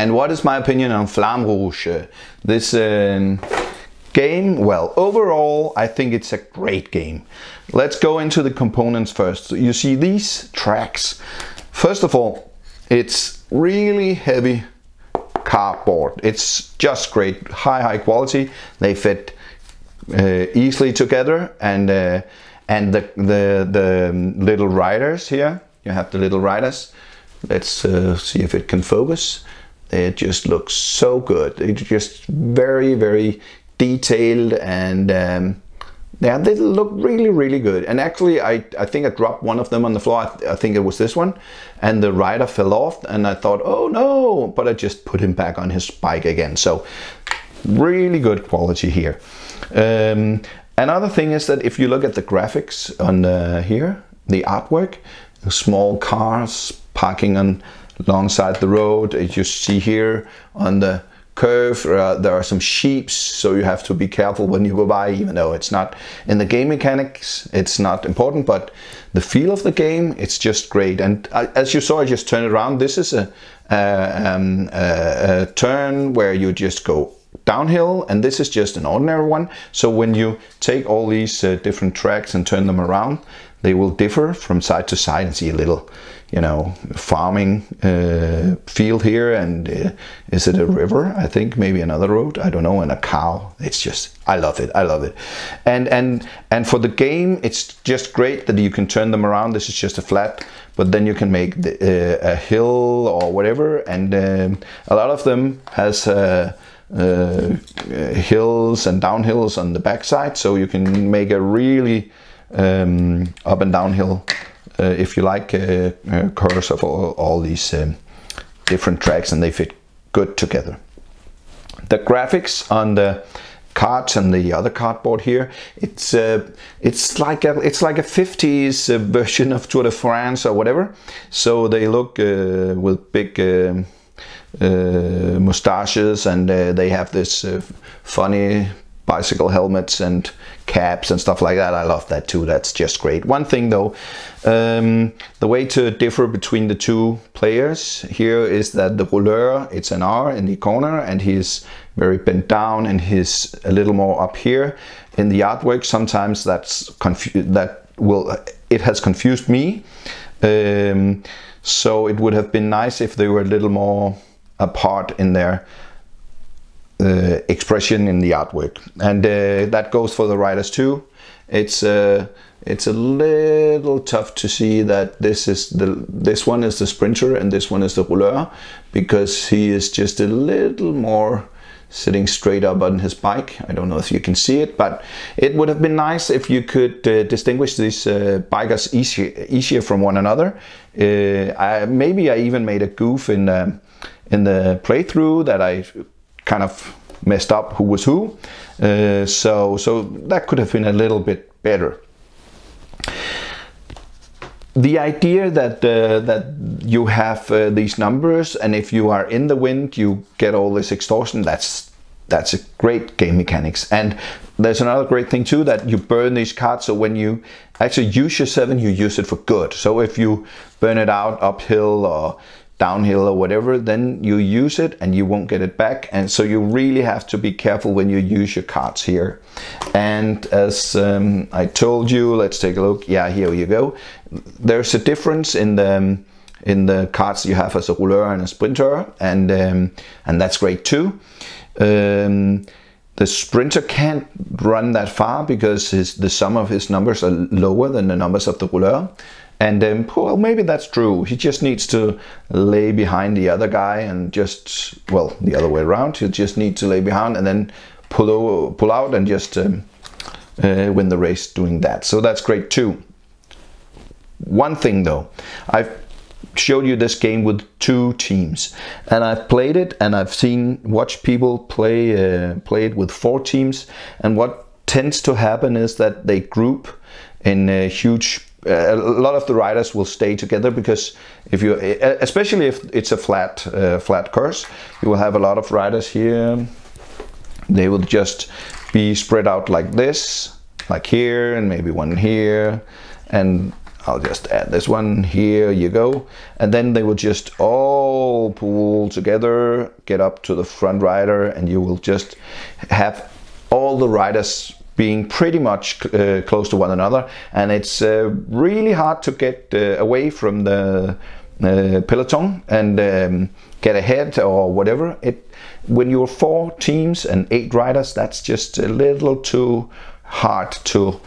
And what is my opinion on Flamme Rouge? This game, well, overall, I think it's a great game. Let's go into the components first. So you see these tracks. First of all, it's really heavy cardboard. It's just great, high quality. They fit easily together, and the little riders here. You have the little riders. Let's see if it can focus. It just looks so good. It's just very detailed, and yeah, they look really good. And actually, I think I dropped one of them on the floor. I think it was this one, and the rider fell off, and I thought, oh no, but I just put him back on his bike again. So really good quality here. Another thing is that if you look at the graphics on here, the artwork, small cars parking alongside the road. As you see here on the curve, there are some sheep, so you have to be careful when you go by, even though it's not in the game mechanics, it's not important, but the feel of the game, it's just great. And as you saw, I just turned it around. This is a turn where you just go downhill, and this is just an ordinary one. So when you take all these different tracks and turn them around, they will differ from side to side, and see a little, you know, farming field here, and is it a river? I think maybe another road, I don't know, and a cow. It's just, I love it, I love it. And for the game, it's just great that you can turn them around. This is just a flat, but then you can make a hill or whatever, and a lot of them has hills and downhills on the backside, so you can make a really up and downhill if you like curves of all these different tracks, and they fit good together. The graphics on the cards and the other cardboard here, it's like a 50s version of Tour de France or whatever. So they look with big mustaches, and they have this funny bicycle helmets and caps and stuff like that. I love that too. That's just great. One thing though, the way to differ between the two players here is that the rouleur, it's an R in the corner, and he's very bent down, and he's a little more up here in the artwork. Sometimes it has confused me. So it would have been nice if they were a little more apart in their expression in the artwork, and that goes for the riders too. It's a little tough to see that this one is the sprinter and this one is the rouleur, because he is just a little more sitting straight up on his bike. I don't know if you can see it, but it would have been nice if you could distinguish these bikers easier from one another. Maybe I even made a goof in the playthrough that I kind of messed up who was who, so that could have been a little bit better. The idea that you have these numbers, and if you are in the wind you get all this extortion, that's a great game mechanics. And there's another great thing too, that you burn these cards, so when you actually use your 7, you use it for good. So if you burn it out uphill or downhill or whatever, then you use it and you won't get it back. And so you really have to be careful when you use your cards here. And as I told you, let's take a look. Yeah, here you go. There's a difference in the cards you have as a rouleur and a sprinter, and that's great too. The sprinter can't run that far because the sum of his numbers are lower than the numbers of the rouleur. And well, maybe that's true. He just needs to lay behind the other guy, and just, well, the other way around. He just needs to lay behind and then pull out and just win the race doing that. So that's great too. One thing though, I've showed you this game with 2 teams, and I've played it, and I've watched people play it with 4 teams. And what tends to happen is that they group in huge. A lot of the riders will stay together, because especially if it's a flat course, you will have a lot of riders here. They will just be spread out like this, like here, and maybe one here. And I'll just add this one. Here you go. And then they will just all pull together, get up to the front rider, and you will just have all the riders being pretty much close to one another. And it's really hard to get away from the peloton and get ahead or whatever. When you're 4 teams and 8 riders, that's just a little too hard to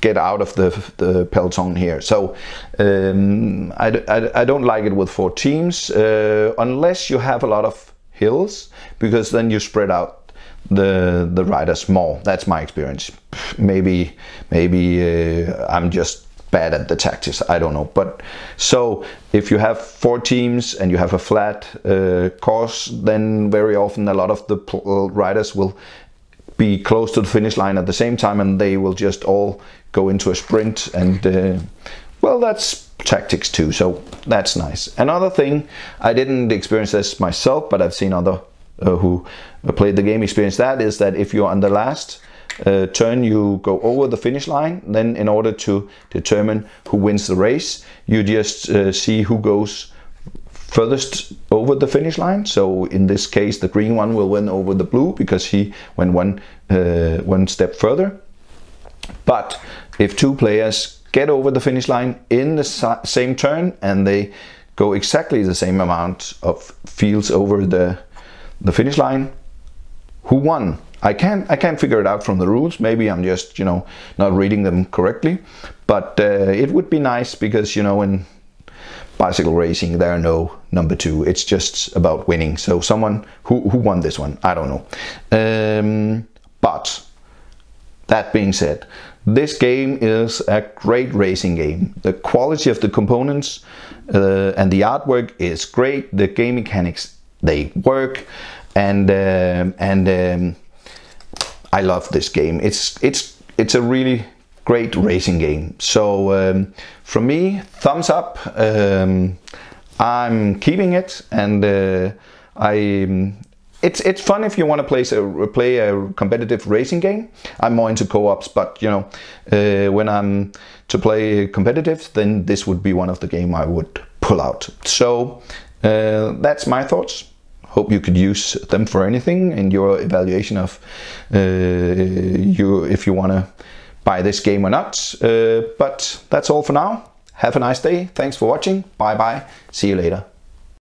get out of the peloton here. So I don't like it with 4 teams unless you have a lot of hills, because then you spread out the riders more. That's my experience. Maybe I'm just bad at the tactics, I don't know. But so if you have 4 teams and you have a flat course, then very often a lot of the riders will be close to the finish line at the same time, and they will just all go into a sprint, and well, that's tactics too, so that's nice. Another thing, I didn't experience this myself, but I've seen other who played the game experience that, is that if you're on the last turn, you go over the finish line. Then in order to determine who wins the race, you just see who goes furthest over the finish line. So in this case, the green one will win over the blue because he went one step further. But if 2 players get over the finish line in the same turn and they go exactly the same amount of fields over the finish line, who won? I can't figure it out from the rules. Maybe I'm just, not reading them correctly. But it would be nice, because, in bicycle racing there are no number 2. It's just about winning. So someone who won this one, I don't know. But that being said, this game is a great racing game. The quality of the components and the artwork is great. The game mechanics, they work, and I love this game. It's a really great racing game. So from me, thumbs up. I'm keeping it, and it's fun if you want to play a competitive racing game. I'm more into co-ops, but when I'm to play competitive, then this would be one of the game I would pull out. So that's my thoughts. Hope you could use them for anything in your evaluation of if you want to buy this game or not. But that's all for now. Have a nice day. Thanks for watching. Bye bye. See you later.